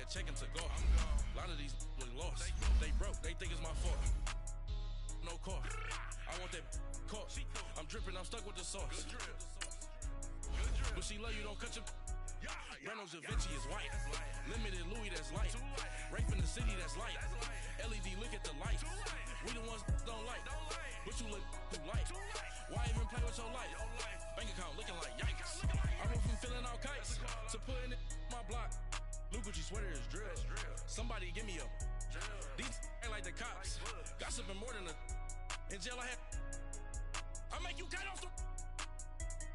that check into go. A lot of these look lost. They broke, they think it's my fault. No car. I want that caught. I'm dripping, I'm stuck with the sauce. But she love you, don't cut your. Reynolds Da Vinci is white. Limited Louis, that's light. Rape in the city, that's light. LED, look at the lights. We the ones don't like. But you look too light. Why even play with your life? Bank account looking like yikes. I went from feeling all kites to putting it in my block. Blue Gucci sweater is drill. Somebody give me a. These ain't like the cops. Gossiping more than a. In jail I had. I make you cut off the.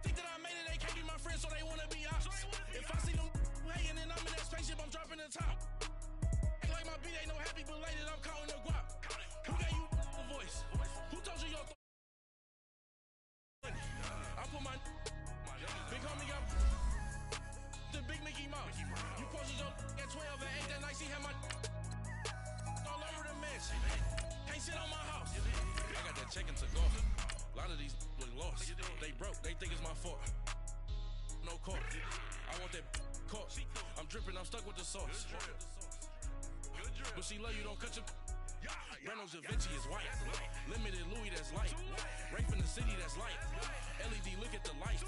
Think that I made it, they can't be my friends, so they wanna be ops. If I see them hanging and I'm in that spaceship, I'm dropping the top. Ain't like my beat ain't no happy belated, I'm counting the guap. Who gave you a voice? Who told you your I put my big homie got the big Mickey Mouse. You posted your at 12 and 8 that night, she had my all over the mansion. Can't sit on my house. I got that check into go. A lot of these look lost. They broke, they think it's my fault. No car. I want that caught. I'm dripping, I'm stuck with the sauce. But she love you, don't cut your. Reynolds Da Vinci is white. Limited Louis, that's light. Rape in the city, that's light. LED, look at the lights.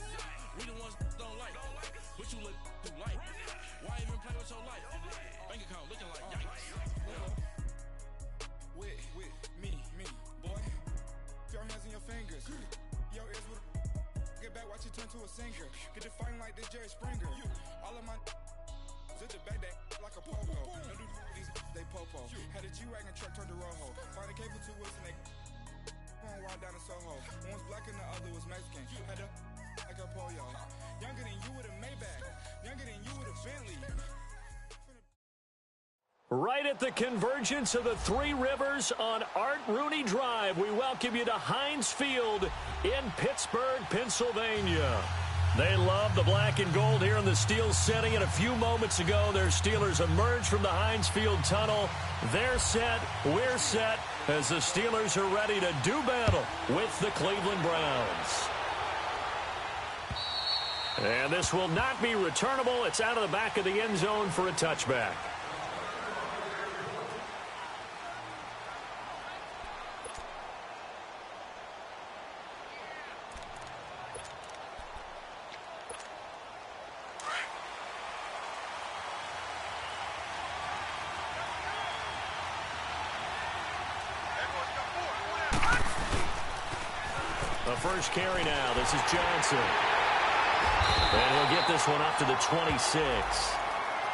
We the ones don't like. But you look too light. Why even play with your life? Bank account looking like yikes. With me, boy. Your hands in your fingers. Your ears with get back, watch you turn to a singer. Get it fighting like this Jerry Springer. All of my at the back that like a pogo. No do these they popo. Had a G-Wagon truck turned to Rojo. Find a cable 2 wheels and they going wild down in Soho. One was black and the other was Mexican. Had a like a polio. Younger than you with a Maybach. Younger than you with a Bentley. Right at the convergence of the Three Rivers on Art Rooney Drive, we welcome you to Heinz Field in Pittsburgh, Pennsylvania. They love the black and gold here in the Steel City, and a few moments ago, their Steelers emerged from the Heinz Field tunnel. They're set, we're set, as the Steelers are ready to do battle with the Cleveland Browns. And this will not be returnable. It's out of the back of the end zone for a touchback. The first carry now. This is Johnson. And he'll get this one up to the 26.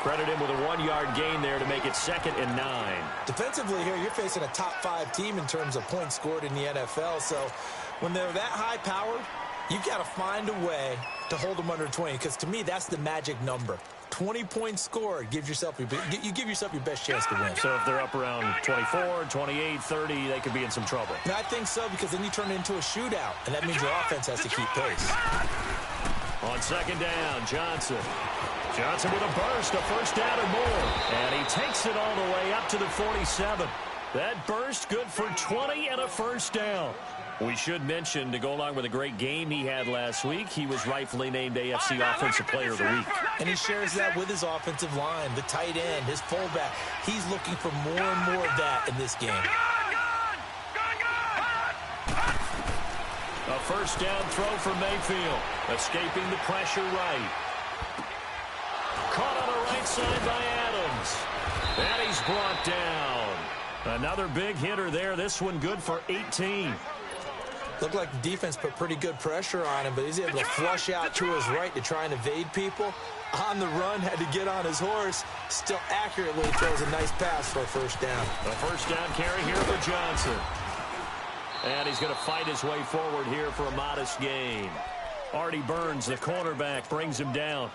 Credit him with a 1-yard gain there to make it 2nd and 9. Defensively here, you're facing a top 5 team in terms of points scored in the NFL. So when they're that high-powered, you've got to find a way to hold them under 20. Because to me, that's the magic number. 20 points scored, you give yourself your best chance to win. So if they're up around 24, 28, 30, they could be in some trouble. And I think so, because then you turn it into a shootout, and that means your offense has to keep pace. On 2nd down, Johnson. Johnson with a burst, a first down or more. And he takes it all the way up to the 47. That burst good for 20 and a first down. We should mention, to go along with a great game he had last week, he was rightfully named AFC Offensive Player of the Week. And he shares that with his offensive line, the tight end, his fullback. He's looking for more and more of that in this game. A first down throw for Mayfield, escaping the pressure right. Caught on the right side by Adams. And he's brought down. Another big hitter there. This one good for 18. Looked like the defense put pretty good pressure on him, but he's able to flush out to his right to try and evade people. On the run, had to get on his horse. Still accurately throws a nice pass for a first down. A first down carry here for Johnson. And he's going to fight his way forward here for a modest gain. Artie Burns, the cornerback, brings him down.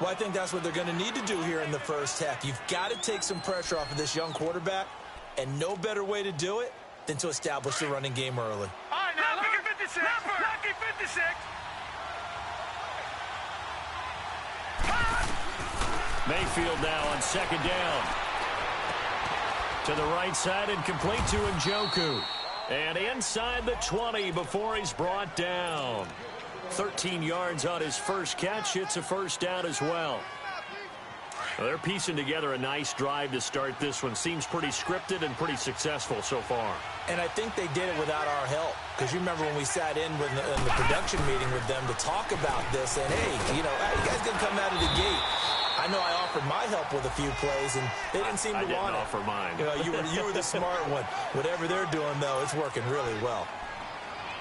Well, I think that's what they're going to need to do here in the first half. You've got to take some pressure off of this young quarterback, and no better way to do it than to establish the running game early. All right, now, Lucky 56. Lucky 56. Mayfield now on 2nd down. To the right side and complete to Njoku. And inside the 20 before he's brought down. 13 yards on his first catch. It's a first down as well. Well, they're piecing together a nice drive to start this one. Seems pretty scripted and pretty successful so far. And I think they did it without our help. Because you remember when we sat in the production meeting with them to talk about this, and hey, you guys didn't come out of the gate. I know I offered my help with a few plays, and they didn't seem to want it. I didn't offer mine. You were the smart one. Whatever they're doing, though, it's working really well.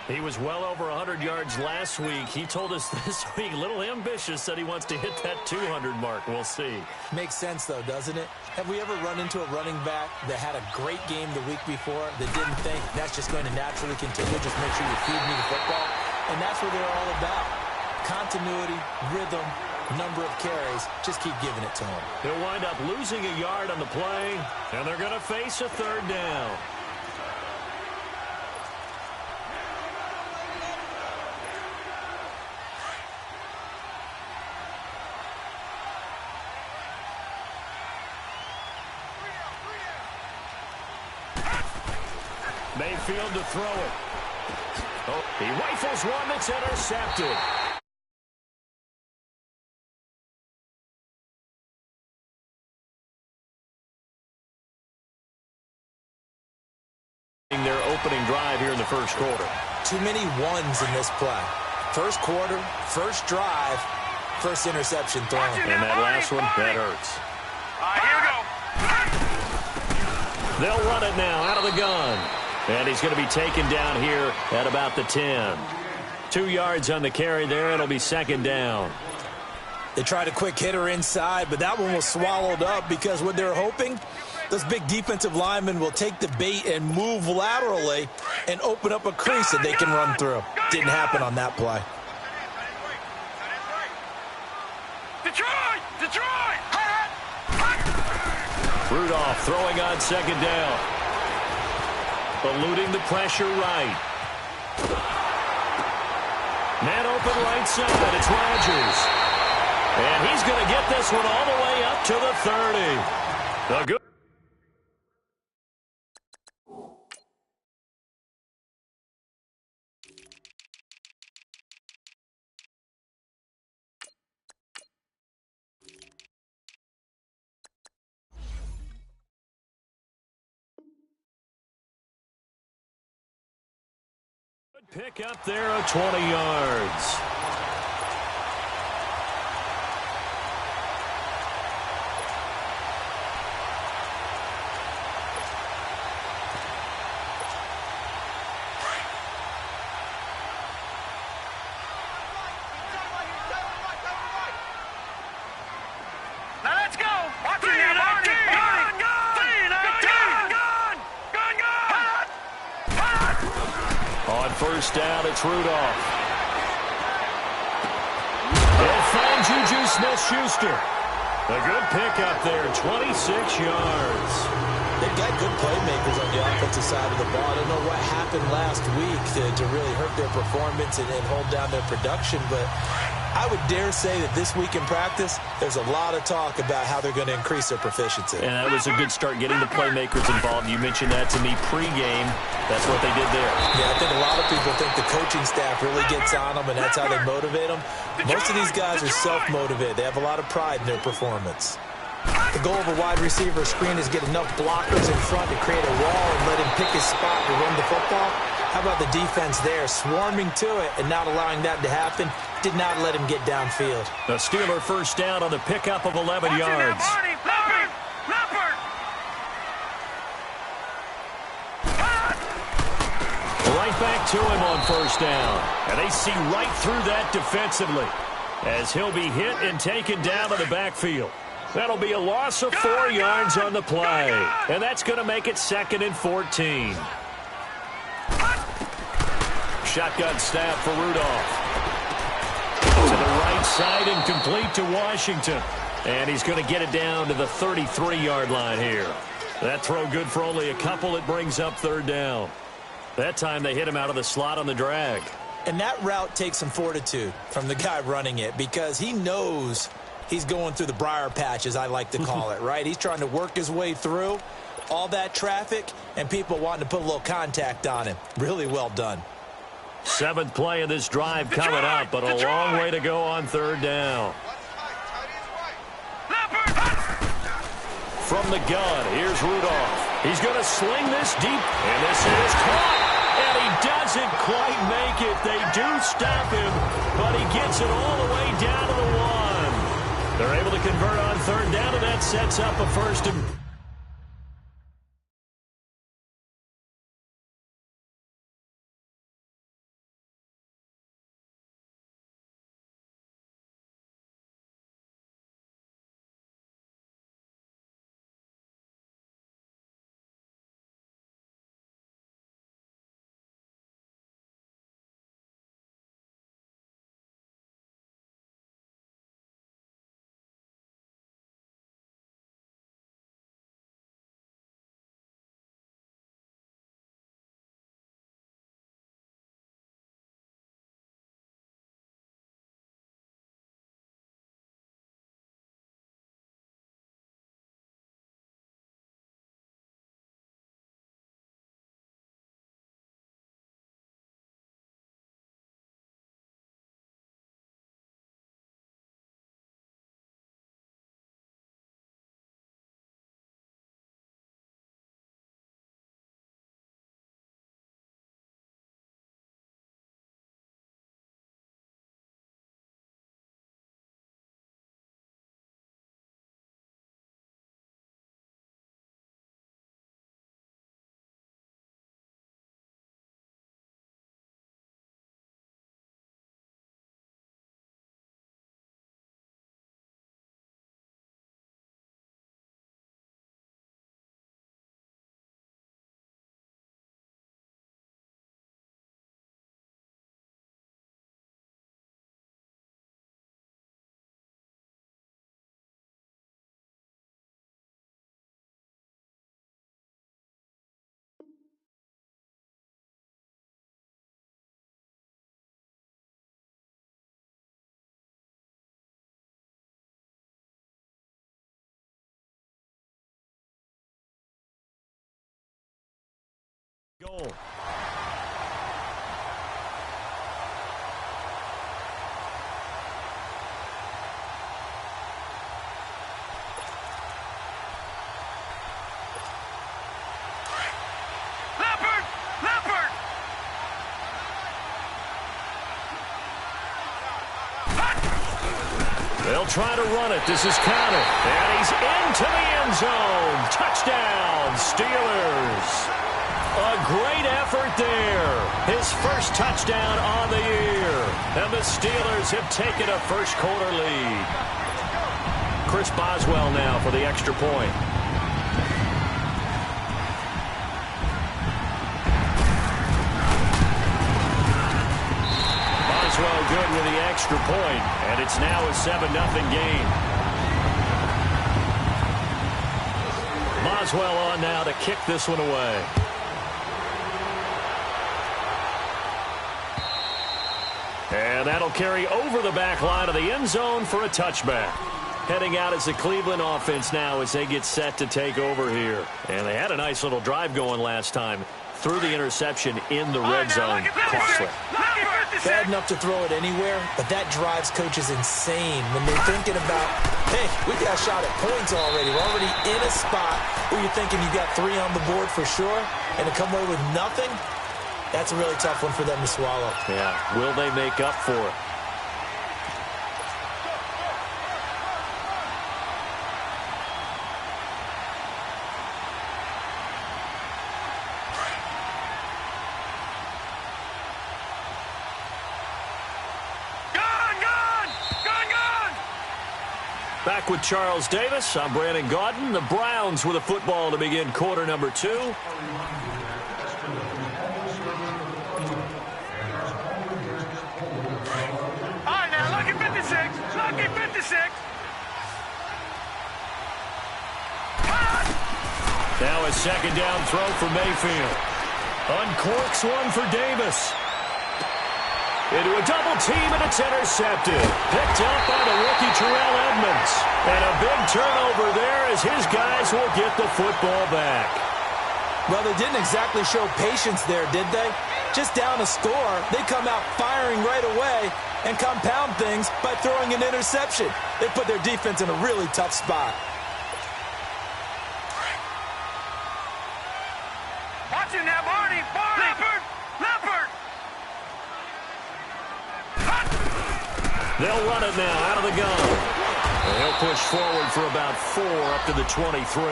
He was well over 100 yards last week. He told us this week, a little ambitious, said he wants to hit that 200 mark. We'll see. Makes sense, though, doesn't it? Have we ever run into a running back that had a great game the week before that didn't think that's just going to naturally continue? Just make sure you feed me the football. And that's what they're all about. Continuity, rhythm, number of carries. Just keep giving it to him. He'll wind up losing a yard on the play, and they're going to face a third down. Mayfield to throw it. Oh, he rifles one that's intercepted. Their opening drive here in the first quarter. Too many ones in this play. First quarter, first drive, first interception thrown. And that last one, that hurts. Here we go. They'll run it now out of the gun. And he's going to be taken down here at about the 10. 2 yards on the carry there. It'll be second down. They tried a quick hitter inside, but that one was swallowed up because what they're hoping, those big defensive linemen will take the bait and move laterally and open up a crease that they can run through. Didn't happen on that play. Detroit! Rudolph throwing on second down. Eluding the pressure right. Man open right side. It's Rodgers. And he's going to get this one all the way up to the 30. The good. Pick up there of 20 yards. Now let's go. Watch it now, Marty. On first down, it's Rudolph. They'll find Juju Smith-Schuster. A good pickup there, 26 yards. They've got good playmakers on the offensive side of the ball. I don't know what happened last week to really hurt their performance and hold down their production, but I would dare say that this week in practice, there's a lot of talk about how they're going to increase their proficiency. And that was a good start getting the playmakers involved. You mentioned that to me pregame. That's what they did there. Yeah, I think a lot of people think the coaching staff really gets on them, and that's how they motivate them. Most of these guys are self-motivated. They have a lot of pride in their performance. The goal of a wide receiver screen is get enough blockers in front to create a wall and let him pick his spot to run the football. How about the defense there, swarming to it and not allowing that to happen? Did not let him get downfield. The Steeler first down on the pickup of 11 yards. Right back to him on first down. And they see right through that defensively as he'll be hit and taken down to the backfield. That'll be a loss of 4 yards on the play. And that's going to make it 2nd and 14. Shotgun snap for Rudolph. To the right side and complete to Washington. And he's going to get it down to the 33-yard line here. That throw good for only a couple. It brings up third down. That time they hit him out of the slot on the drag. And that route takes some fortitude from the guy running it because he knows he's going through the briar patch, as I like to call it, right? He's trying to work his way through all that traffic and people wanting to put a little contact on him. Really well done. 7th play of this drive coming up, but a long way to go on third down. from the gun. Here's Rudolph. He's going to sling this deep, and this is caught. And he doesn't quite make it. They do stop him, but he gets it all the way down to the 1. They're able to convert on third down, and that sets up a first and goal. Leopard! They'll try to run it. This is counted. And he's into the end zone. Touchdown, Steelers. A great effort there. His first touchdown on the year. And the Steelers have taken a first quarter lead. Chris Boswell now for the extra point. Boswell good with the extra point, and it's now a 7-0 game. Boswell on now to kick this one away. And that'll carry over the back line of the end zone for a touchback. Heading out as the Cleveland offense now as they get set to take over here. And they had a nice little drive going last time. Threw the interception in the red zone. Costly. Bad enough to throw it anywhere, but that drives coaches insane when they're thinking about, hey, we got a shot at points already. We're already in a spot where you're thinking you got 3 on the board for sure, and to come away with nothing, that's a really tough one for them to swallow. Yeah, will they make up for it? Back with Charles Davis. I'm Brandon Gaudin. The Browns with a football to begin quarter number 2. All right, now, lucky 56. Lucky 56. Now a second down throw for Mayfield. Uncorks one for Davis. Into a double team, and it's intercepted. Picked up by the rookie Terrell Edmonds. And a big turnover there as his guys will get the football back. Well, they didn't exactly show patience there, did they? Just down a score, they come out firing right away and compound things by throwing an interception. They put their defense in a really tough spot. Watch him now, Barney. Leopard. They'll run it now out of the gun. And he'll push forward for about 4 up to the 23.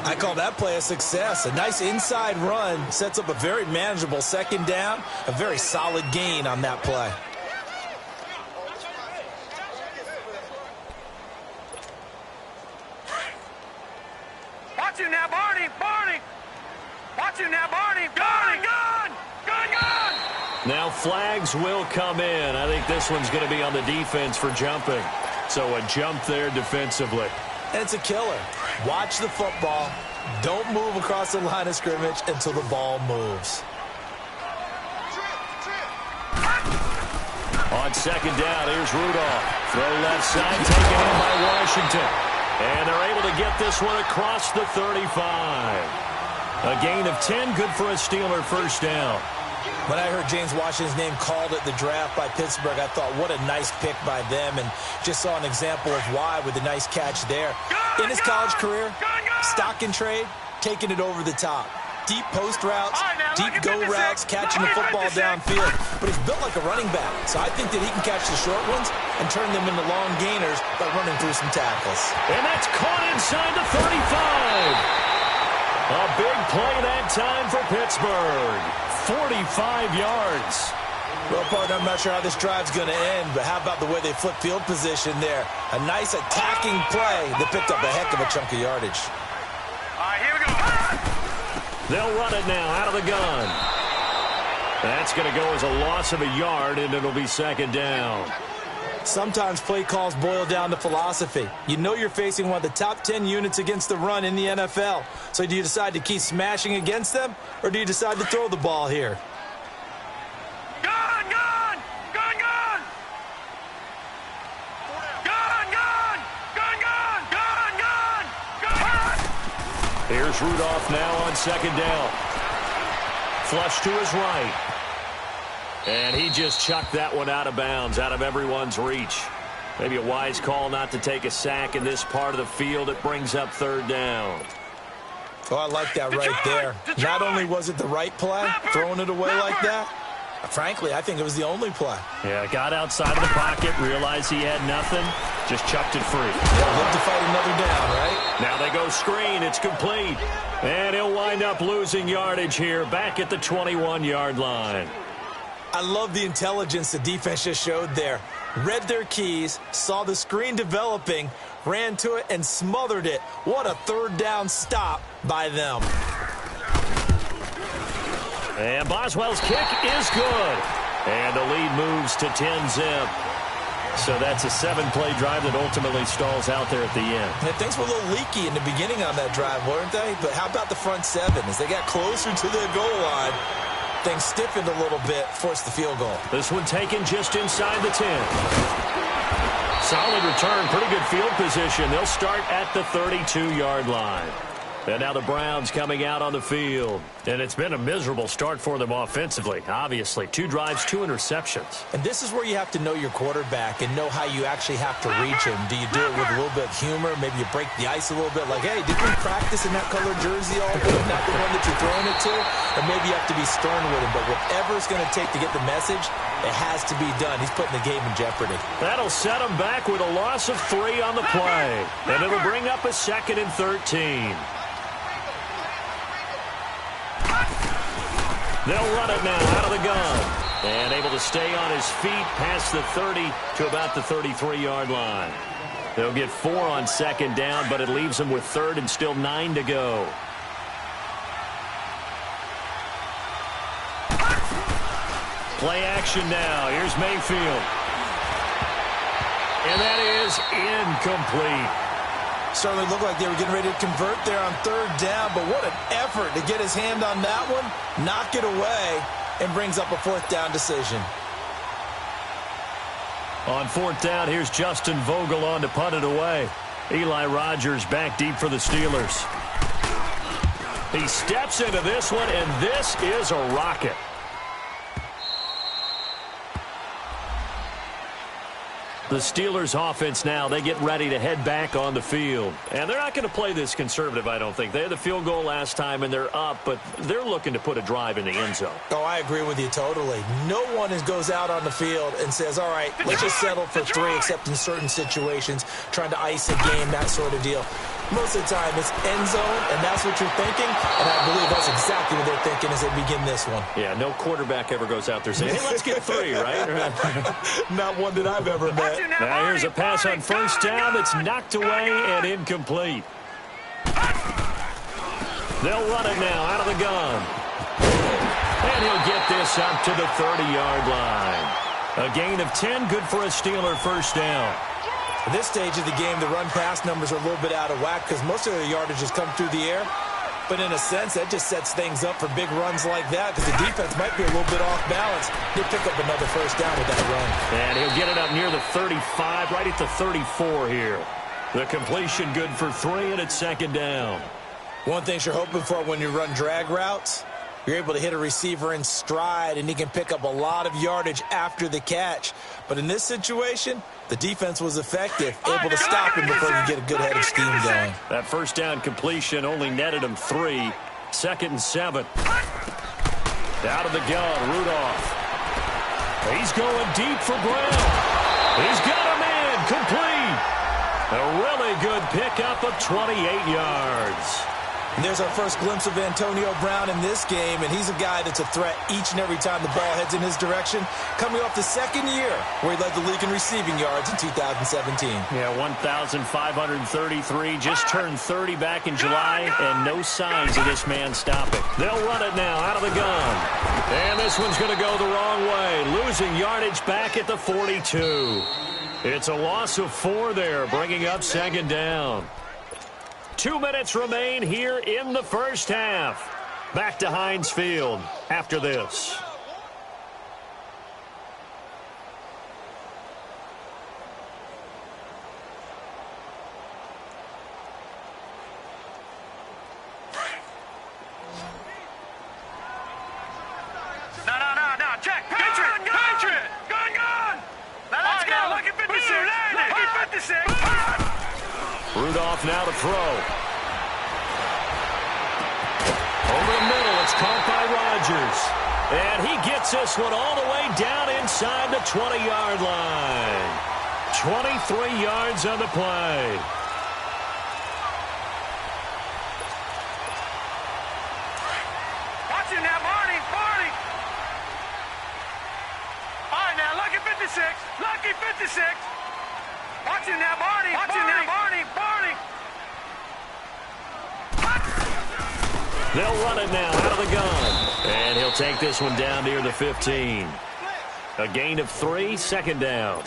I call that play a success. A nice inside run sets up a very manageable second down. A very solid gain on that play. Watch him now, Barney. Watch him now, Barney. Gun. Now flags will come in. I think this one's going to be on the defense for jumping. So a jump there defensively. And it's a killer. Watch the football. Don't move across the line of scrimmage until the ball moves. On second down, here's Rudolph. Throw left side, taken in by Washington. And they're able to get this one across the 35. A gain of 10, good for a Steeler first down. When I heard James Washington's name called at the draft by Pittsburgh, I thought, what a nice pick by them, and just saw an example of why with a nice catch there. In his college career, stock and trade, taking it over the top. Deep post routes, deep go routes, catching the football downfield. But he's built like a running back, so I think that he can catch the short ones and turn them into long gainers by running through some tackles. And that's caught inside the 35. A big play that time for Pittsburgh. 45 yards. Well, partner, I'm not sure how this drive's going to end, but how about the way they flip field position there? A nice attacking play that picked up a heck of a chunk of yardage. All right, here we go. They'll run it now out of the gun. That's going to go as a loss of a yard, and it'll be second down. Sometimes play calls boil down to philosophy. You know you're facing one of the top 10 units against the run in the NFL. So do you decide to keep smashing against them, or do you decide to throw the ball here? Gun. Here's Rudolph now on second down. Flush to his right. And he just chucked that one out of bounds, out of everyone's reach. Maybe a wise call not to take a sack in this part of the field. It brings up third down. Oh, I like that right there. Not only was it the right play, throwing it away like that, frankly, I think it was the only play. Yeah, got outside of the pocket, realized he had nothing, just chucked it free. He'll live to fight another down, right? Now they go screen. It's complete. And he'll wind up losing yardage here, back at the 21-yard line. I love the intelligence the defense just showed there. Read their keys, saw the screen developing, ran to it, and smothered it. What a third down stop by them. And Boswell's kick is good. And the lead moves to 10-zip. So that's a 7-play drive that ultimately stalls out there at the end. And things were a little leaky in the beginning on that drive, weren't they? But how about the front seven? As they got closer to the goal line, things stiffened a little bit, forced the field goal. This one taken just inside the 10. Solid return, pretty good field position. They'll start at the 32-yard line. And now the Browns coming out on the field. And it's been a miserable start for them offensively, obviously. 2 drives, 2 interceptions. And this is where you have to know your quarterback and know how you actually have to reach him. Do you do it with a little bit of humor? Maybe you break the ice a little bit, like, hey, did we practice in that colored jersey all week? Not the one that you're throwing it to? Or maybe you have to be stern with him. But whatever it's going to take to get the message, it has to be done. He's putting the game in jeopardy. That'll set him back with a loss of 3 on the play. And it'll bring up a 2nd and 13. They'll run it now out of the gun. And able to stay on his feet past the 30 to about the 33-yard line. They'll get 4 on second down, but it leaves them with 3rd and still 9 to go. Play action now. Here's Mayfield. And that is incomplete. Certainly looked like they were getting ready to convert there on 3rd down, but what an effort to get his hand on that one, knock it away, and brings up a 4th down decision. On 4th down, here's Justin Vogel on to punt it away. Eli Rogers back deep for the Steelers. He steps into this one, and this is a rocket. The Steelers offense now, they get ready to head back on the field. And they're not going to play this conservative, I don't think. They had the field goal last time, and they're up, but they're looking to put a drive in the end zone. Oh, I agree with you totally. No one goes out on the field and says, all right, let's just settle for 3, except in certain situations, trying to ice a game, that sort of deal. Most of the time, it's end zone, and that's what you're thinking, and I believe that's exactly what they're thinking as they begin this one. Yeah, no quarterback ever goes out there saying, hey, let's get 3, right? Not one that I've ever met. Now here's a pass on first down that's knocked away and incomplete. They'll run it now out of the gun. And he'll get this up to the 30-yard line. A gain of 10, good for a Steeler first down. At this stage of the game, the run-pass numbers are a little bit out of whack because most of the yardage has come through the air. But in a sense, that just sets things up for big runs like that because the defense might be a little bit off balance. He'll pick up another first down with that run. And he'll get it up near the 35, right at the 34 here. The completion good for 3, and it's second down. One thing you're hoping for when you run drag routes, you're able to hit a receiver in stride, and he can pick up a lot of yardage after the catch. But in this situation, the defense was effective, able to stop him before he could get a good head of steam going. That first down completion only netted him 3. Second and 7. Out of the gun, Rudolph. He's going deep for Brown. He's got him in, complete. A really good pickup of 28 yards. And there's our first glimpse of Antonio Brown in this game, and he's a guy that's a threat each and every time the ball heads in his direction, coming off the second year where he led the league in receiving yards in 2017. Yeah, 1,533, just turned 30 back in July, and no signs of this man stopping. They'll run it now out of the gun. And this one's going to go the wrong way, losing yardage back at the 42. It's a loss of 4 there, bringing up second down. 2 minutes remain here in the first half. Back to Heinz Field after this. No, check. Gun. Now let's go. Lucky 56. Lucky 56. Rudolph now to throw. Over the middle, it's caught by Rodgers. And he gets this one all the way down inside the 20-yard line. 23 yards on the play. Watch him now, Barney. All right, now, Lucky 56. Watch him now, Barney. They'll run it now out of the gun. And he'll take this one down near the 15. A gain of 3, second down.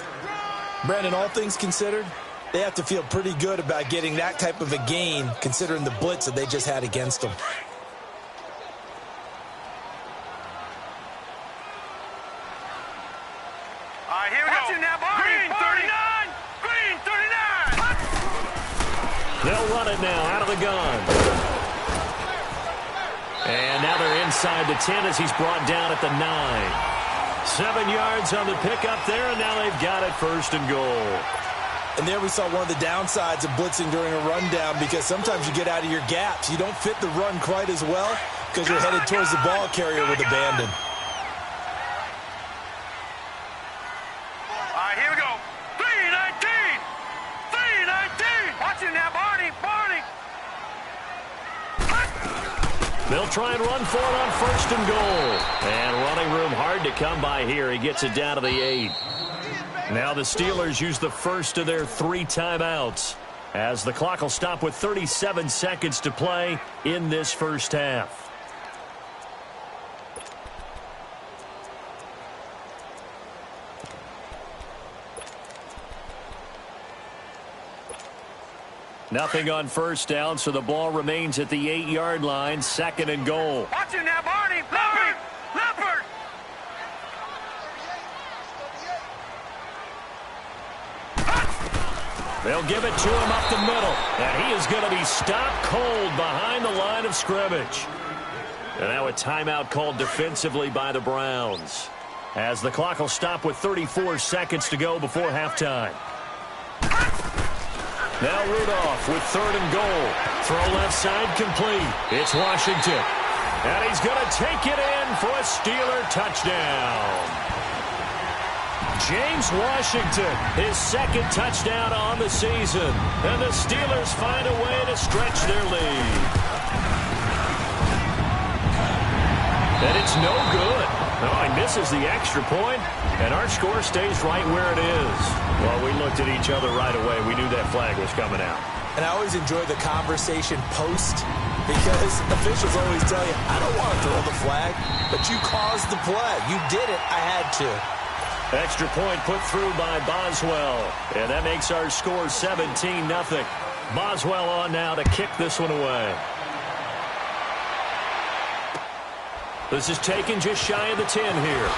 Brandon, all things considered, they have to feel pretty good about getting that type of a gain considering the blitz that they just had against them. All right, here we go. Watch him now, Barney. Green 39. They'll run it now out of the gun. And now they're inside the 10 as he's brought down at the 9. 7 yards on the pickup there, and now they've got it first and goal. And there we saw one of the downsides of blitzing during a rundown because sometimes you get out of your gaps. You don't fit the run quite as well because you're headed towards the ball carrier with abandon. All right, here we go. 319. Watch him now, Barney. They'll try and run for it on first and goal. And running room hard to come by here. He gets it down to the 8. Now the Steelers use the first of their 3 timeouts as the clock will stop with 37 seconds to play in this first half. Nothing on first down, so the ball remains at the 8-yard line, second and goal. Watch him now, Barney. Leopard. They'll give it to him up the middle, and he is going to be stopped cold behind the line of scrimmage. And now a timeout called defensively by the Browns. as the clock will stop with 34 seconds to go before halftime. Now Rudolph with 3rd and goal. Throw left side complete. It's Washington. And he's going to take it in for a Steeler touchdown. James Washington, his 2nd touchdown on the season. And the Steelers find a way to stretch their lead. And it's no good. Oh, he misses the extra point, and our score stays right where it is. Well, we looked at each other right away. We knew that flag was coming out. And I always enjoy the conversation post, because officials always tell you, I don't want to throw the flag, but you caused the play. You did it. I had to. Extra point put through by Boswell, and that makes our score 17-0. Boswell on now to kick this one away. This is taken just shy of the 10 here.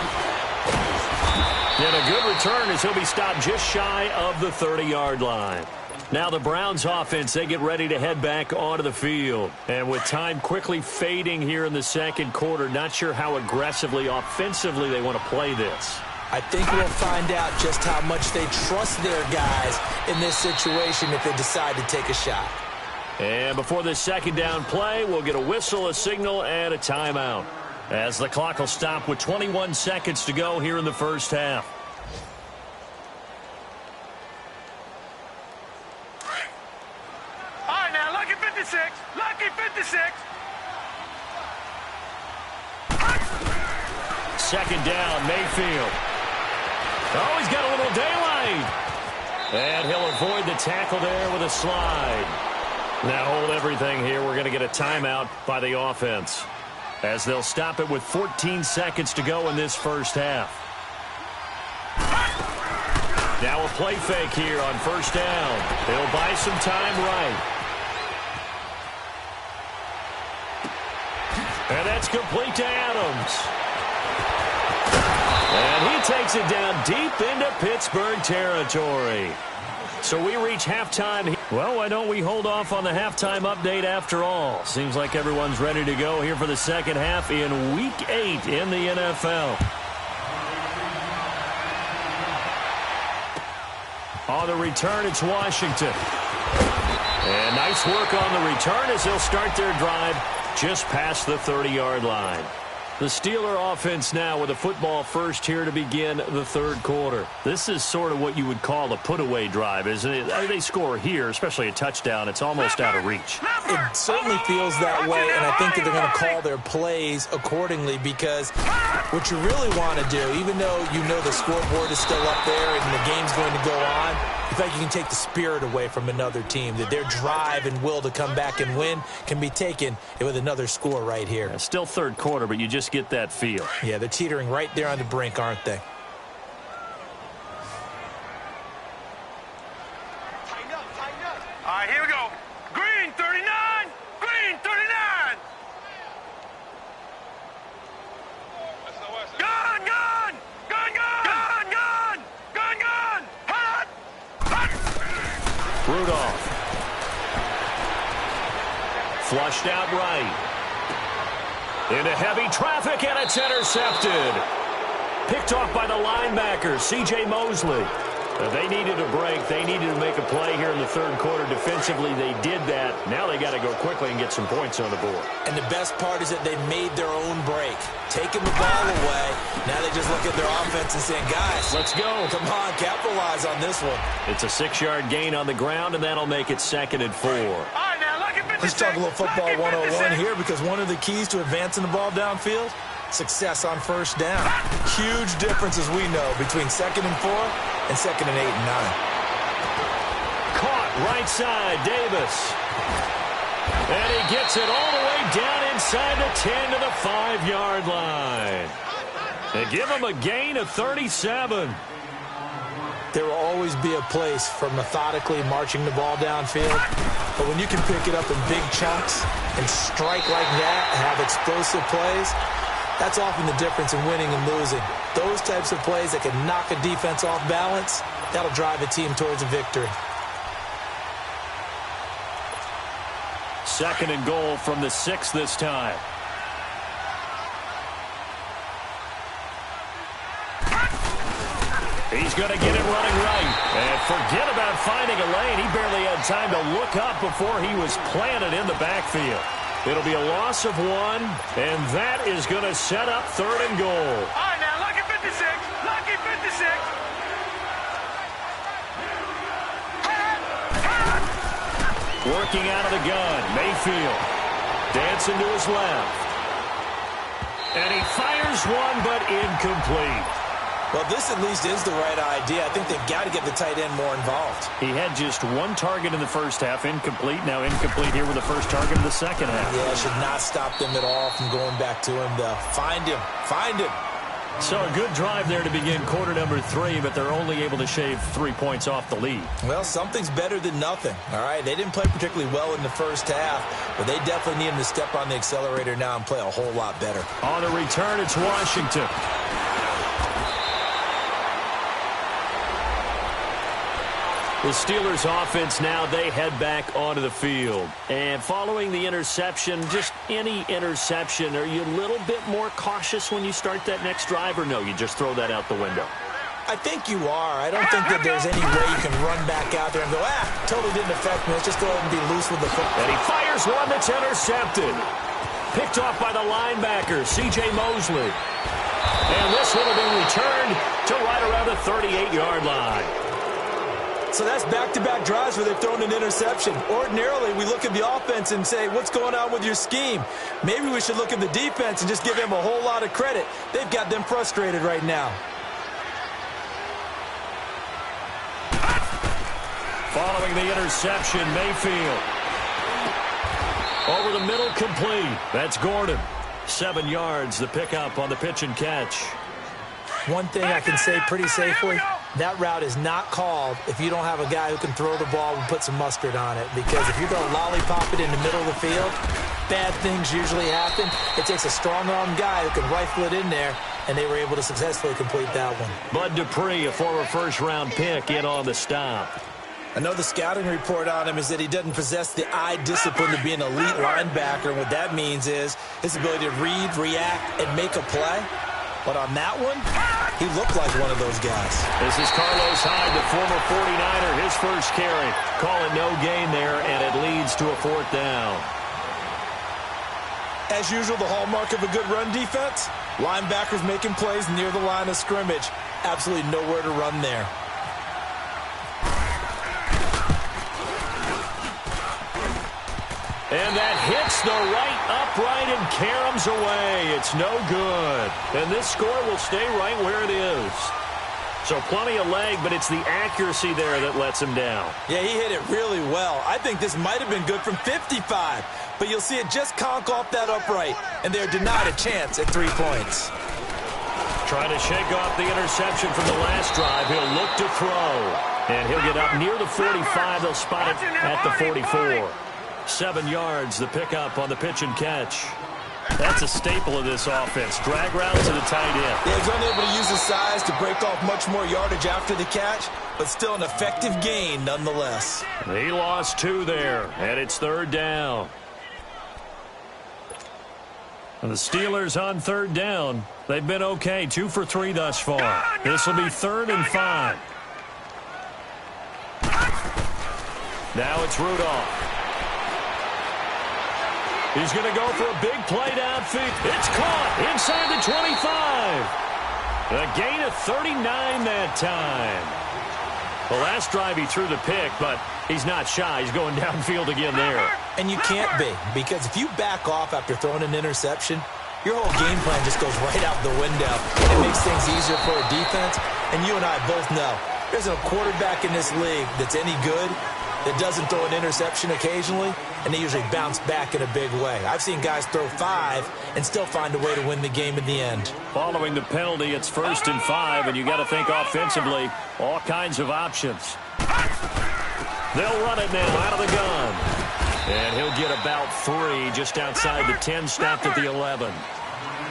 And a good return as he'll be stopped just shy of the 30-yard line. Now the Browns offense, they get ready to head back onto the field. And with time quickly fading here in the 2nd quarter, not sure how aggressively, offensively they want to play this. I think we'll find out just how much they trust their guys in this situation if they decide to take a shot. And before this 2nd down play, we'll get a whistle, a signal, and a timeout, as the clock will stop with 21 seconds to go here in the first half. All right, now, lucky 56. Lucky 56. 2nd down, Mayfield. Oh, he's got a little daylight. And he'll avoid the tackle there with a slide. Now hold everything here. We're going to get a timeout by the offense, as they'll stop it with 14 seconds to go in this first half. Now a play fake here on 1st down. It'll buy some time right. And that's complete to Adams. And he takes it down deep into Pittsburgh territory. So we reach halftime. Well, why don't we hold off on the halftime update after all? Seems like everyone's ready to go here for the 2nd half in Week 8 in the NFL. On the return, it's Washington. And nice work on the return as they'll start their drive just past the 30-yard line. The Steeler offense now with a football first here to begin the 3rd quarter. This is sort of what you would call a put-away drive, isn't it? They score here, especially a touchdown. It's almost out of reach. It certainly feels that way, and I think that they're going to call their plays accordingly, because what you really want to do, even though you know the scoreboard is still up there and the game's going to go on, in fact, you can take the spirit away from another team, that their drive and will to come back and win can be taken with another score right here. Yeah, still 3rd quarter, but you just get that feel. Yeah, they're teetering right there on the brink, aren't they? All right, here we go. Green 39. Green 39. Gun, gun. Gun, gun. Gun, gun. Gun, gun. Hot. Hot. Rudolph. Flushed out right. Into heavy traffic, and it's intercepted. Picked off by the linebacker, C.J. Mosley. They needed a break. They needed to make a play here in the 3rd quarter. Defensively, they did that. Now they got to go quickly and get some points on the board. And the best part is that they made their own break. Taking the ball away. Now they just look at their offense and saying, guys, let's go. Come on, capitalize on this one. It's a 6-yard gain on the ground, and that'll make it 2nd and 4. Let's talk a little football 101 here, because one of the keys to advancing the ball downfield, success on 1st down. Huge difference, as we know, between 2nd and 4 and 2nd and 8 and 9. Caught right side, Davis. And he gets it all the way down inside the 10 to the 5-yard line. They give him a gain of 37. There will always be a place for methodically marching the ball downfield. But when you can pick it up in big chunks and strike like that and have explosive plays, that's often the difference in winning and losing. Those types of plays that can knock a defense off balance, that'll drive a team towards a victory. 2nd and goal from the 6 this time. He's going to get it running right. And forget about finding a lane. He barely had time to look up before he was planted in the backfield. It'll be a loss of 1, and that is going to set up 3rd and goal. All right, now, lucky 56. Lucky 56. Working out of the gun, Mayfield. Dancing to his left. And he fires one, but incomplete. Well, this at least is the right idea. I think they've got to get the tight end more involved. He had just 1 target in the first half, incomplete. Now incomplete here with the first target of the second half. Yeah, should not stop them at all from going back to him, though. Find him. Find him. So a good drive there to begin quarter number 3, but they're only able to shave 3 points off the lead. Well, something's better than nothing, all right? They didn't play particularly well in the first half, but they definitely need him to step on the accelerator now and play a whole lot better. On the return, it's Washington. The Steelers offense now, they head back onto the field. And following the interception, just any interception, are you a little bit more cautious when you start that next drive, or no, you just throw that out the window? I think you are. I don't think that there's any way you can run back out there and go, totally didn't affect me. Let's just go ahead and be loose with the football. And he fires one that's intercepted. Picked off by the linebacker, C.J. Mosley. And this one will be returned to right around the 38-yard line. So that's back-to-back drives where they've thrown an interception. Ordinarily, we look at the offense and say, what's going on with your scheme? Maybe we should look at the defense and just give them a whole lot of credit. They've got them frustrated right now. Following the interception, Mayfield. Over the middle, complete. That's Gordon. 7 yards, the pickup on the pitch and catch. One thing I can say pretty safely, that route is not called if you don't have a guy who can throw the ball and put some mustard on it. Because if you're going to lollipop it in the middle of the field, bad things usually happen. It takes a strong-arm guy who can rifle it in there, and they were able to successfully complete that one. Bud Dupree, a former first-round pick, in on the stop. I know the scouting report on him is that he doesn't possess the eye discipline to be an elite linebacker. What that means is his ability to read, react, and make a play. But on that one, he looked like one of those guys. This is Carlos Hyde, the former 49er, his first carry. Call it no gain there, and it leads to a 4th down. As usual, the hallmark of a good run defense, linebackers making plays near the line of scrimmage. Absolutely nowhere to run there. And that hits the right upright and caroms away. It's no good. And this score will stay right where it is. So plenty of leg, but it's the accuracy there that lets him down. Yeah, he hit it really well. I think this might have been good from 55. But you'll see it just conk off that upright. And they're denied a chance at 3 points. Trying to shake off the interception from the last drive. He'll look to throw. And he'll get up near the 45. They'll spot it at the 44. 7 yards, the pickup on the pitch and catch. That's a staple of this offense. Drag route to the tight end. Yeah, he's unable to use his size to break off much more yardage after the catch, but still an effective gain nonetheless. He lost 2 there, and it's 3rd down. And the Steelers on 3rd down. They've been okay, 2 for 3 thus far. This will be 3rd and 5. Now it's Rudolph. He's going to go for a big play downfield. It's caught inside the 25. A gain of 39 that time. The last drive he threw the pick, but he's not shy. He's going downfield again there. And you can't be, because if you back off after throwing an interception, your whole game plan just goes right out the window. It makes things easier for a defense, and you and I both know there's a quarterback in this league that's any good that doesn't throw an interception occasionally, and they usually bounce back in a big way. I've seen guys throw 5 and still find a way to win the game in the end. Following the penalty, it's 1st and 5, and you got to think offensively, all kinds of options. They'll run it now out of the gun. And he'll get about 3 just outside the 10, stopped at the 11.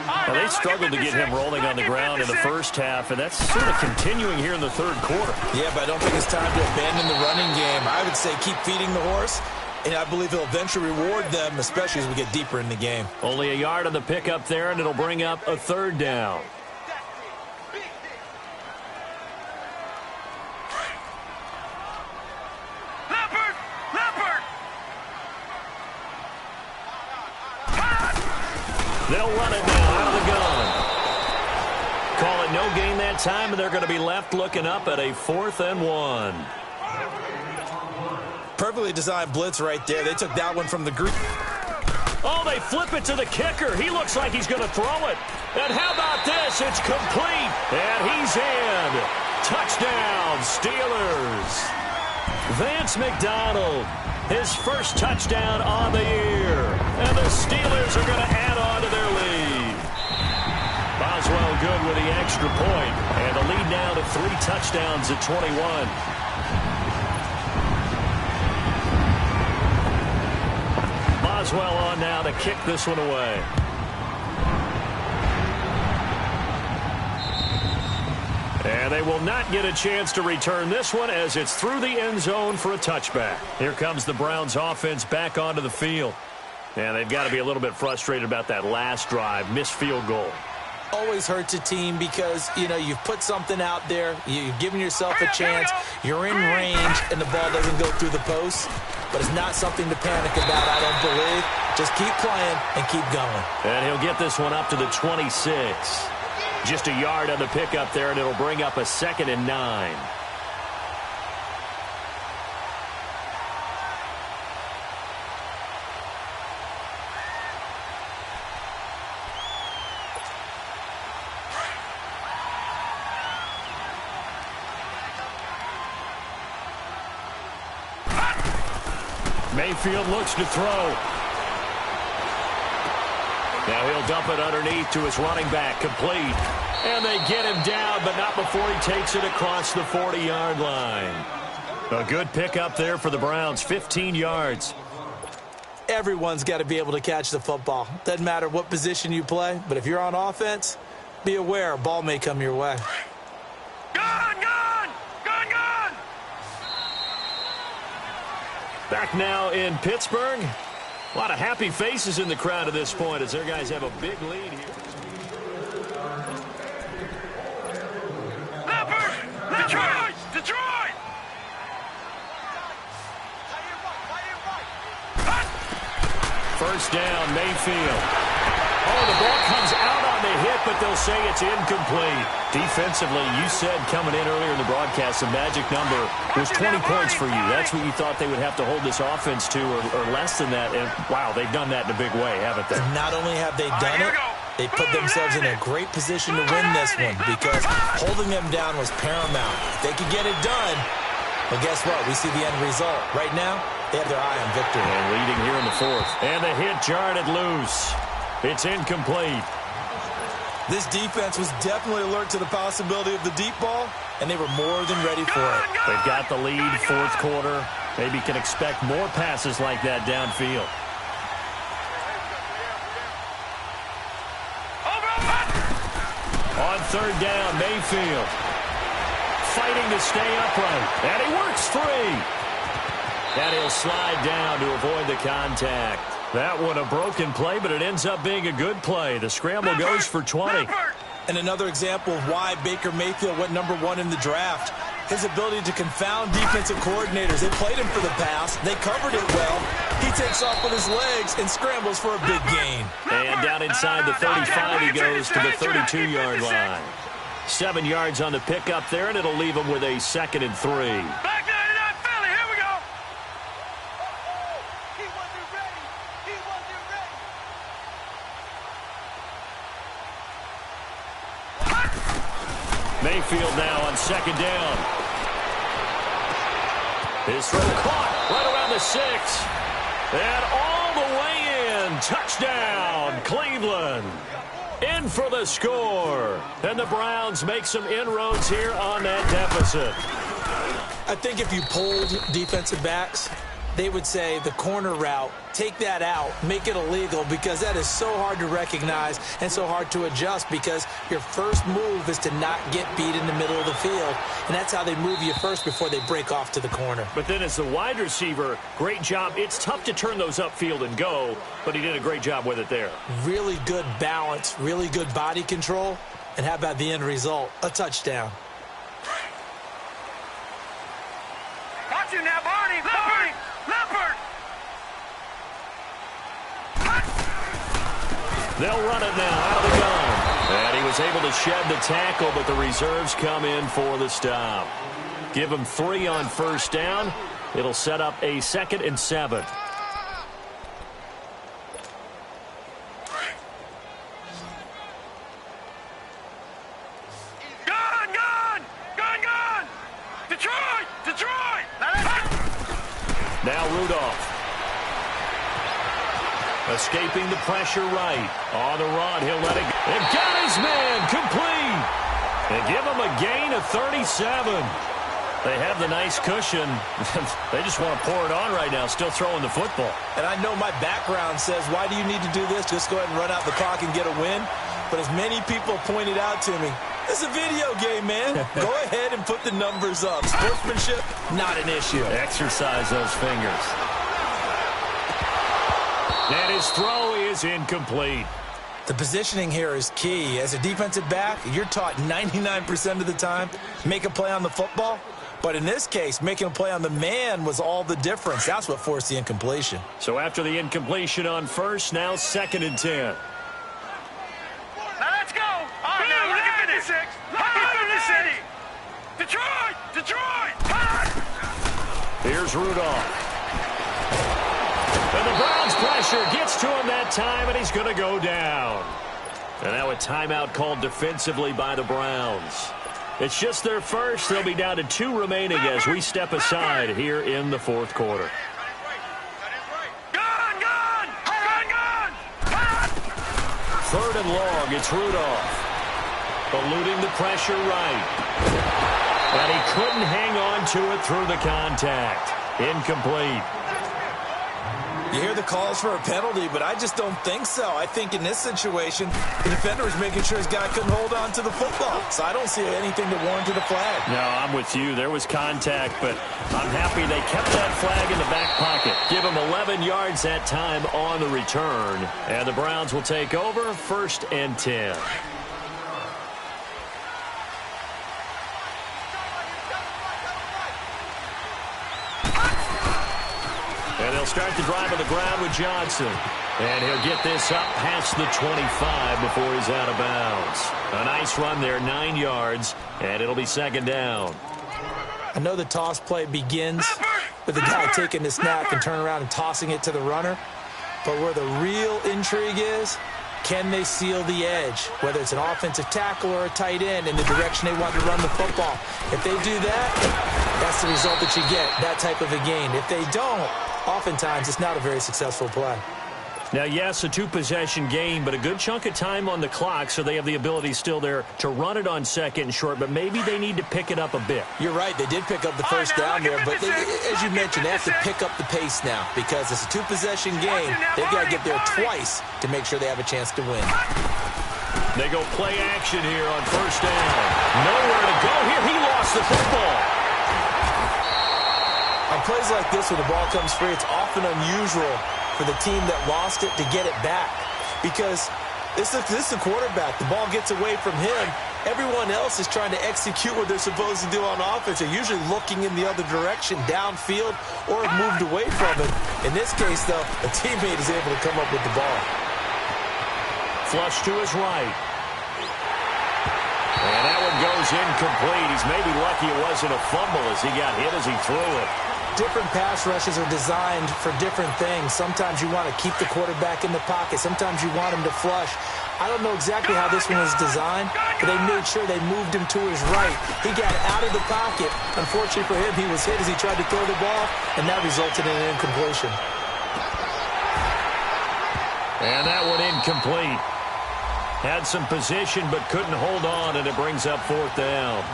Now, they struggled to get him rolling on the ground in the first half, and that's sort of continuing here in the 3rd quarter. Yeah, but I don't think it's time to abandon the running game. I would say keep feeding the horse, and I believe he'll eventually reward them, especially as we get deeper in the game. Only a yard on the pickup there, and it'll bring up a 3rd down. They'll run it now out of the gun. Call it no gain that time, and they're going to be left looking up at a 4th and 1. Perfectly designed blitz right there. They took that one from the group. Oh, they flip it to the kicker. He looks like he's going to throw it. And how about this? It's complete. And he's in. Touchdown, Steelers. Vance McDonald, his first touchdown on the year. And the Steelers are going to add on to their lead. Boswell good with the extra point. And the lead now to 3 touchdowns at 21. Boswell on now to kick this one away. And they will not get a chance to return this one as it's through the end zone for a touchback. Here comes the Browns offense back onto the field. And they've got to be a little bit frustrated about that last drive, missed field goal. Always hurts a team because, you know, you've put something out there, you've given yourself a chance, you're in range, and the ball doesn't go through the post. But it's not something to panic about, I don't believe. Just keep playing and keep going. And he'll get this one up to the 26. Just a yard on the pickup there, and it'll bring up a 2nd and 9. Mayfield looks to throw. Now he'll dump it underneath to his running back, complete. And they get him down, but not before he takes it across the 40-yard line. A good pickup there for the Browns, 15 yards. Everyone's got to be able to catch the football. Doesn't matter what position you play, but if you're on offense, be aware a ball may come your way. Gun, gun! Gun, gun! Back now in Pittsburgh. A lot of happy faces in the crowd at this point as their guys have a big lead here. Detroit! Detroit! First down, Mayfield. Oh, the ball comes out on the hit, but they'll say it's incomplete. Defensively, you said coming in earlier in the broadcast, the magic number was 20 points for you. That's what you thought they would have to hold this offense to, or less than that. And, wow, they've done that in a big way, haven't they? Not only have they done it, they put themselves in a great position to win this one because holding them down was paramount. If they could get it done, well, guess what? We see the end result. Right now, they have their eye on victory. And leading here in the 4th. And the hit jarred it loose. It's incomplete. This defense was definitely alert to the possibility of the deep ball, and they were more than ready for it. They've got the lead, 4th quarter. Maybe can expect more passes like that downfield. On 3rd down, Mayfield fighting to stay upright, and he works free. And he'll slide down to avoid the contact. That one a broken play, but it ends up being a good play. The scramble goes for 20. And another example of why Baker Mayfield went #1 in the draft. His ability to confound defensive coordinators. They played him for the pass. They covered it well. He takes off with his legs and scrambles for a big gain. And down inside the 35, he goes to the 32-yard line. 7 yards on the pickup there, and it'll leave him with a 2nd and 3. Back 99 Philly, here we go! He wasn't ready. He wasn't ready. Mayfield now on 2nd down. His throw caught right around the 6. And all the way in. Touchdown, Cleveland. In for the score. And the Browns make some inroads here on that deficit. I think if you polled defensive backs, they would say the corner route, take that out, make it illegal, because that is so hard to recognize and so hard to adjust because your first move is to not get beat in the middle of the field. And that's how they move you first before they break off to the corner. But then as the wide receiver, great job. It's tough to turn those upfield and go, but he did a great job with it there. Really good balance, really good body control. And how about the end result? A touchdown. Watch you now, Barney! Leopard! They'll run it now out of the gun. And he was able to shed the tackle, but the reserves come in for the stop. Give him 3 on first down. It'll set up a 2nd and 7. Now Rudolph. Escaping the pressure right. On the run, he'll let it go. And got his man complete. They give him a gain of 37. They have the nice cushion. They just want to pour it on right now, still throwing the football. And I know my background says, why do you need to do this? Just go ahead and run out the clock and get a win. But as many people pointed out to me, it's a video game, man. Go ahead and put the numbers up. Sportsmanship, not an issue. Exercise those fingers. And his throw is incomplete. The positioning here is key. As a defensive back, you're taught 99% of the time, make a play on the football. But in this case, making a play on the man was all the difference. That's what forced the incompletion. So after the incompletion on first, now 2nd and 10. Now let's go. All right, now look at this. Hot in the city. Detroit. Hot. Here's Rudolph. And the Browns pressure gets to him that time, and he's going to go down. And now a timeout called defensively by the Browns. It's just their first. They'll be down to 2 remaining as we step aside here in the 4th quarter. Gun. 3rd and long. It's Rudolph. Eluding the pressure right. And he couldn't hang on to it through the contact. Incomplete. You hear the calls for a penalty, but I just don't think so. I think in this situation, the defender was making sure his guy couldn't hold on to the football. So I don't see anything that warranted a flag. No, I'm with you. There was contact, but I'm happy they kept that flag in the back pocket. Give him 11 yards that time on the return. And the Browns will take over 1st and 10. And they'll start the drive on the ground with Johnson. And he'll get this up past the 25 before he's out of bounds. A nice run there, 9 yards, and it'll be 2nd down. I know the toss play begins with the guy taking the snap and turning around and tossing it to the runner. But where the real intrigue is, can they seal the edge? Whether it's an offensive tackle or a tight end in the direction they want to run the football. If they do that, that's the result that you get, that type of a gain. If they don't, oftentimes it's not a very successful play. Now, yes, a 2-possession game, but a good chunk of time on the clock, so they have the ability still there to run it on 2nd and short, but maybe they need to pick it up a bit. You're right. They did pick up the first down there, but as you mentioned, they have to pick up the pace now because it's a 2-possession game. They've got to get there twice to make sure they have a chance to win. They go play action here on 1st down. Nowhere to go here. He lost the football. On plays like this where the ball comes free, it's often unusual for the team that lost it to get it back because this is the quarterback. The ball gets away from him. Everyone else is trying to execute what they're supposed to do on offense. They're usually looking in the other direction, downfield, or have moved away from it. In this case, though, a teammate is able to come up with the ball. Flush to his right. And that one goes incomplete. He's maybe lucky it wasn't a fumble as he got hit as he threw it. Different pass rushes are designed for different things. Sometimes you want to keep the quarterback in the pocket. Sometimes you want him to flush. I don't know exactly how this one was designed, but they made sure they moved him to his right. He got out of the pocket. Unfortunately for him, he was hit as he tried to throw the ball, and that resulted in an incompletion. And that one incomplete. Had some position, but couldn't hold on, and it brings up 4th down.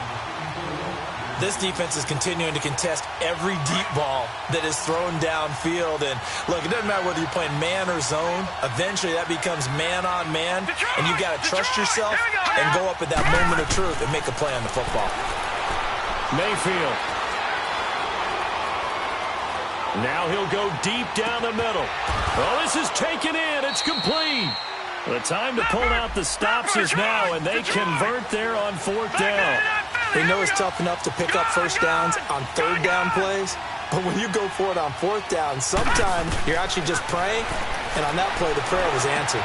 This defense is continuing to contest every deep ball that is thrown downfield. And, look, it doesn't matter whether you're playing man or zone. Eventually, that becomes man-on-man, and you've got to trust yourself and go up at that moment of truth and make a play on the football. Mayfield. Now he'll go deep down the middle. Oh, this is taken in. It's complete. The time to pull out the stops is now, and they convert there on 4th down. They know it's tough enough to pick up first downs on 3rd down plays, but when you go for it on 4th down, sometimes you're actually just praying And on that play, the prayer was answered.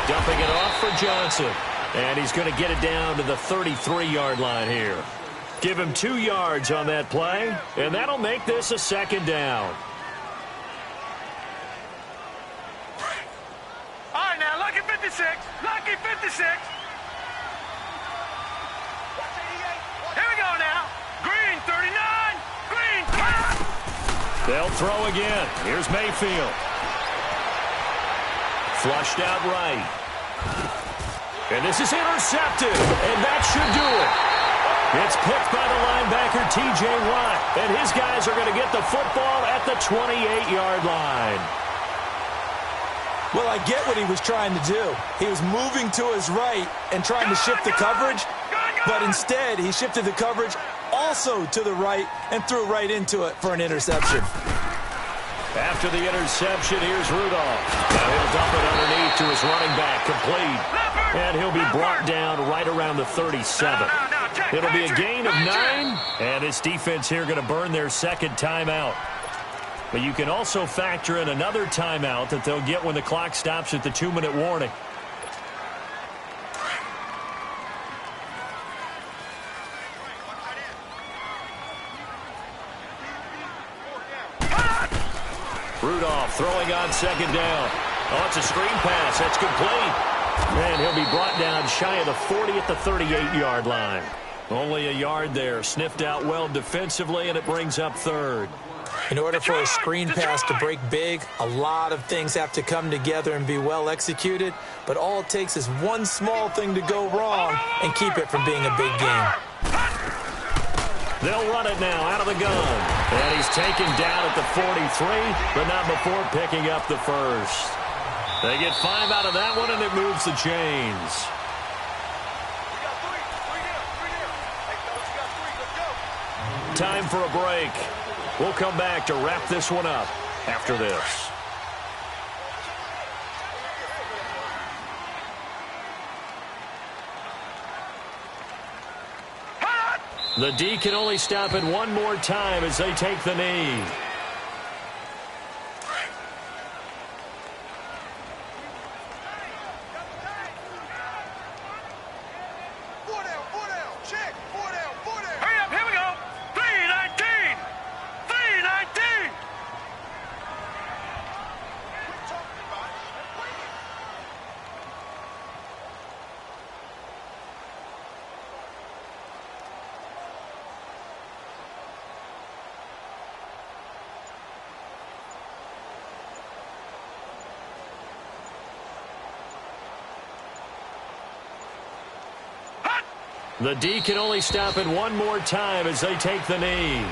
Dumping it off for Johnson. And he's going to get it down to the 33-yard line here. Give him 2 yards on that play, and that'll make this a second down. All right, now, lucky 56. Lucky 56. Here we go now. Green, 39. Green, cut. They'll throw again. Here's Mayfield. Flushed out right. And this is intercepted, and that should do it. It's picked by the linebacker, T.J. Watt, and his guys are going to get the football at the 28-yard line. Well, I get what he was trying to do. He was moving to his right and trying to shift the coverage, but instead he shifted the coverage also to the right and threw right into it for an interception. After the interception, here's Rudolph. Now he'll dump it underneath to his running back, complete. And he'll be brought down right around the 37. It'll be a gain of 9, and this defense here going to burn their second timeout. But you can also factor in another timeout that they'll get when the clock stops at the 2-minute warning. Rudolph throwing on second down. Oh, it's a screen pass. That's complete. And he'll be brought down shy of the 40 at the 38-yard line. Only a yard there. Sniffed out well defensively, and it brings up third. In order for a screen pass to break big, a lot of things have to come together and be well executed. But all it takes is one small thing to go wrong and keep it from being a big game. They'll run it now out of the gun. And he's taken down at the 43, but not before picking up the first. They get 5 out of that one, and it moves the chains. Time for a break. We'll come back to wrap this one up after this. The D can only stop it one more time as they take the knee. The D can only stop it one more time as they take the knee.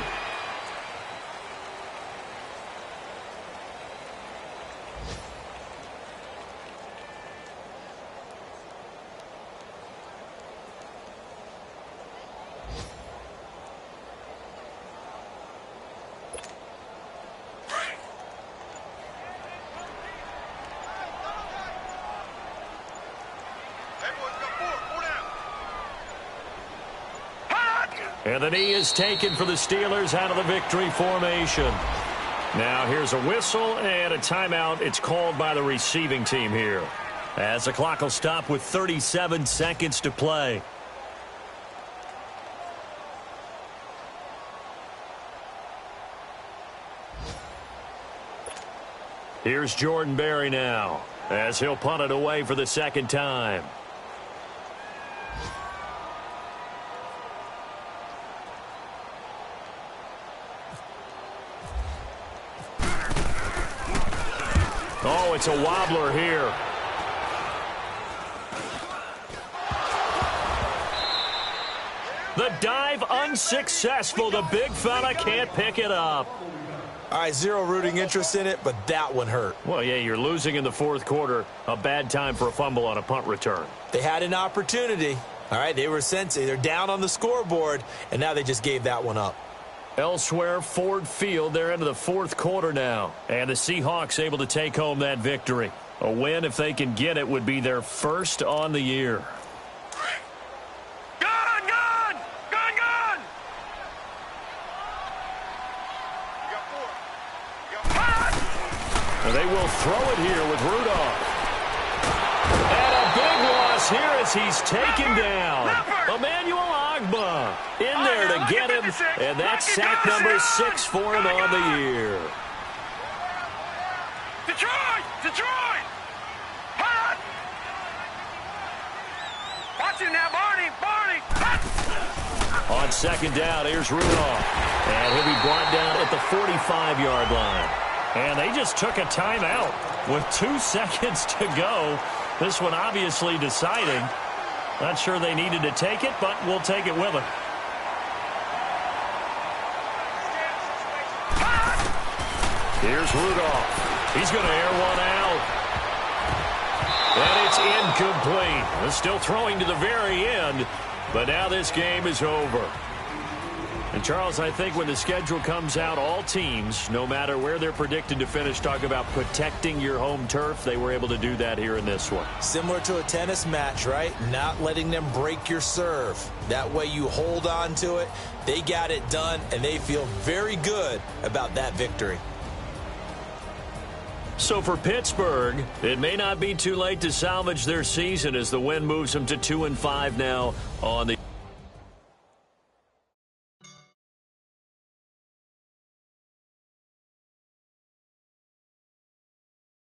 And the knee is taken for the Steelers out of the victory formation. Now here's a whistle and a timeout. It's called by the receiving team here, as the clock will stop with 37 seconds to play. Here's Jordan Berry now, as he'll punt it away for the second time. Oh, it's a wobbler here. The dive unsuccessful. The big fella can't pick it up. All right, zero rooting interest in it, but that one hurt. Well, yeah, you're losing in the fourth quarter. A bad time for a fumble on a punt return. They had an opportunity. All right, they were sensing. They're down on the scoreboard, and now they just gave that one up. Elsewhere, Ford Field, they're into the fourth quarter now. And the Seahawks able to take home that victory. A win, if they can get it, would be their first on the year. Gun! Gun! Gun! Gun! And they will throw it here with Rudolph. And a big loss here as he's taken down. Emmanuel Ogbah in there to get him. And that's sack number 6 for him on the year. Detroit! Detroit! Hot! Watch it now, Barney! Barney! On second down, here's Rudolph. And he'll be brought down at the 45-yard line. And they just took a timeout with 2 seconds to go. This one obviously deciding. Not sure they needed to take it, but we'll take it with them. Here's Rudolph. He's going to air one out. And it's incomplete. They're still throwing to the very end, but now this game is over. And, Charles, I think when the schedule comes out, all teams, no matter where they're predicted to finish, talk about protecting your home turf. They were able to do that here in this one. Similar to a tennis match, right? Not letting them break your serve. That way you hold on to it. They got it done, and they feel very good about that victory. So for Pittsburgh, it may not be too late to salvage their season as the win moves them to 2-5 now on the